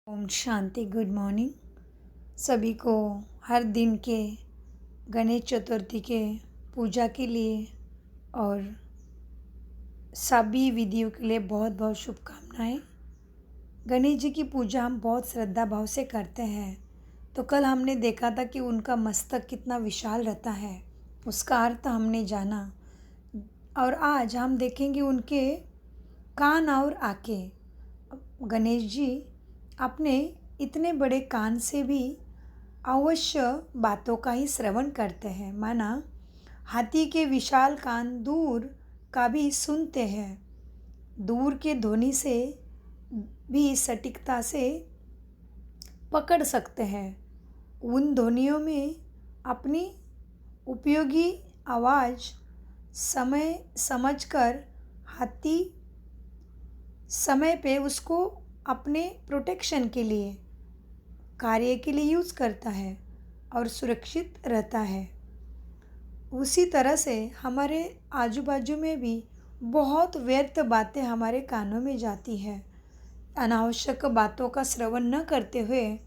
Om Shanti. Good morning सभी को। हर दिन के गणेश चतुर्थी के पूजा के लिए और सभी विधियों के लिए बहुत बहुत शुभकामनाएं। गणेश जी की पूजा हम बहुत श्रद्धा भाव से करते हैं। तो कल हमने देखा था कि उनका मस्तक कितना विशाल रहता है, उसका अर्थ हमने जाना। और आज हम देखेंगे उनके कान और आँखें। गणेश जी अपने इतने बड़े कान से भी अवश्य बातों का ही श्रवण करते हैं। माना हाथी के विशाल कान दूर का भी सुनते हैं, दूर के ध्वनि से भी सटीकता से पकड़ सकते हैं। उन ध्वनियों में अपनी उपयोगी आवाज़ समय समझकर हाथी समय पे उसको अपने प्रोटेक्शन के लिए कार्य के लिए यूज़ करता है और सुरक्षित रहता है। उसी तरह से हमारे आजू बाजू में भी बहुत व्यर्थ बातें हमारे कानों में जाती है। अनावश्यक बातों का श्रवण न करते हुए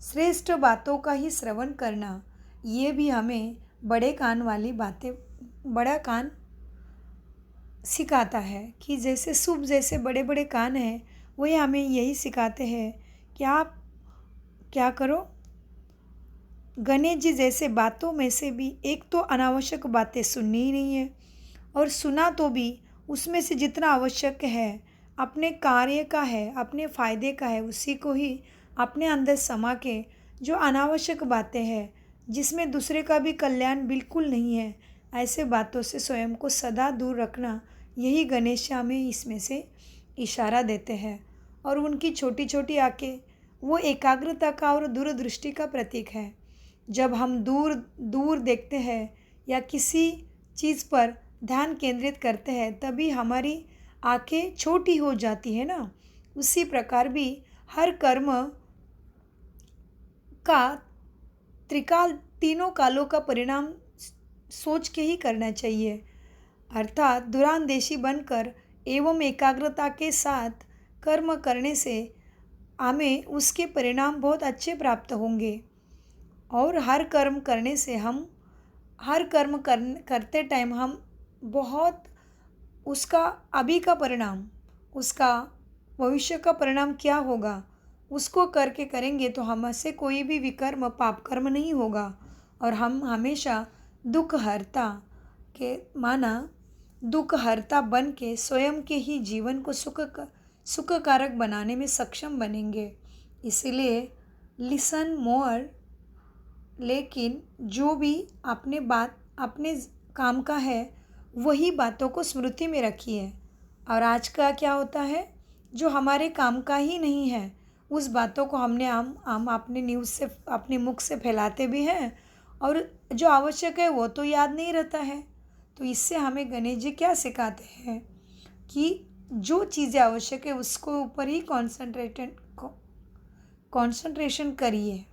श्रेष्ठ बातों का ही श्रवण करना, ये भी हमें बड़े कान वाली बातें, बड़ा कान सिखाता है। कि जैसे शुभ जैसे बड़े बड़े कान हैं, वही हमें यही सिखाते हैं कि आप क्या करो। गणेश जी जैसे बातों में से भी एक तो अनावश्यक बातें सुननी ही नहीं है, और सुना तो भी उसमें से जितना आवश्यक है, अपने कार्य का है, अपने फ़ायदे का है, उसी को ही अपने अंदर समा के जो अनावश्यक बातें हैं, जिसमें दूसरे का भी कल्याण बिल्कुल नहीं है, ऐसे बातों से स्वयं को सदा दूर रखना, यही गणेश हमें इसमें से इशारा देते हैं। और उनकी छोटी छोटी आँखें वो एकाग्रता का और दूरदृष्टि का प्रतीक है। जब हम दूर दूर देखते हैं या किसी चीज़ पर ध्यान केंद्रित करते हैं, तभी हमारी आँखें छोटी हो जाती है ना। उसी प्रकार भी हर कर्म का त्रिकाल, तीनों कालों का परिणाम सोच के ही करना चाहिए। अर्थात दूरांदेशी बनकर एवं एकाग्रता के साथ कर्म करने से हमें उसके परिणाम बहुत अच्छे प्राप्त होंगे। और हर कर्म करने से करते टाइम हम बहुत उसका अभी का परिणाम, उसका भविष्य का परिणाम क्या होगा, उसको करके करेंगे तो हमसे कोई भी विकर्म पाप कर्म नहीं होगा। और हम हमेशा दुख हरता बन के स्वयं के ही जीवन को सुखकारक बनाने में सक्षम बनेंगे। इसीलिए लिसन मोर, लेकिन जो भी अपने काम का है, वही बातों को स्मृति में रखिए। और आज का क्या होता है, जो हमारे काम का ही नहीं है, उस बातों को हम अपने न्यूज़ से, अपने मुख से फैलाते भी हैं, और जो आवश्यक है वो तो याद नहीं रहता है। तो इससे हमें गणेश जी क्या सिखाते हैं कि जो चीज़ें आवश्यक है उसको ऊपर ही कंसंट्रेशन करिए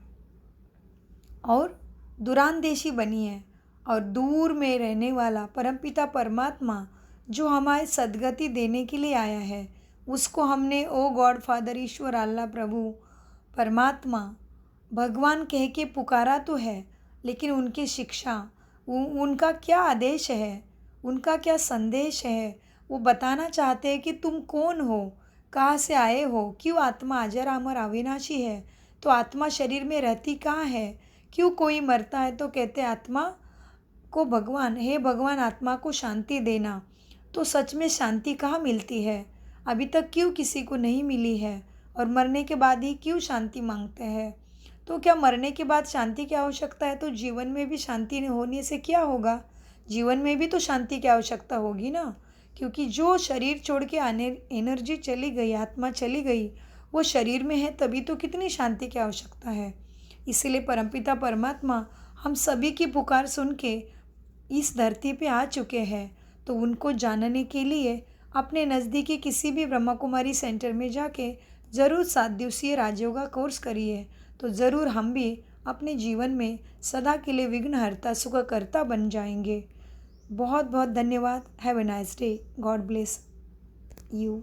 और दूरांदेशी बनिए। और दूर में रहने वाला परमपिता परमात्मा जो हमारे सद्गति देने के लिए आया है, उसको हमने ओ गॉड फादर, ईश्वर, अल्लाह, प्रभु, परमात्मा, भगवान कह के पुकारा तो है, लेकिन उनकी शिक्षा, उनका क्या आदेश है, उनका क्या संदेश है, वो बताना चाहते हैं कि तुम कौन हो, कहाँ से आए हो, क्यों आत्मा अजर अमर अविनाशी है, तो आत्मा शरीर में रहती कहाँ है, क्यों कोई मरता है तो कहते आत्मा को भगवान, हे भगवान आत्मा को शांति देना। तो सच में शांति कहाँ मिलती है, अभी तक क्यों किसी को नहीं मिली है, और मरने के बाद ही क्यों शांति मांगते हैं। तो क्या मरने के बाद शांति की आवश्यकता है, तो जीवन में भी शांति होने से क्या होगा, जीवन में भी तो शांति की आवश्यकता होगी ना। क्योंकि जो शरीर छोड़ के एनर्जी चली गई, आत्मा चली गई, वो शरीर में है, तभी तो कितनी शांति की आवश्यकता है। इसीलिए परमपिता परमात्मा हम सभी की पुकार सुन के इस धरती पे आ चुके हैं। तो उनको जानने के लिए अपने नज़दीकी किसी भी ब्रह्मा कुमारी सेंटर में जाके ज़रूर 7 दिवसीय राजयोगा कोर्स करिए। तो ज़रूर हम भी अपने जीवन में सदा के लिए विघ्नहर्ता, सुखकर्ता बन जाएंगे। बहुत बहुत धन्यवाद। Have a nice day. God bless you.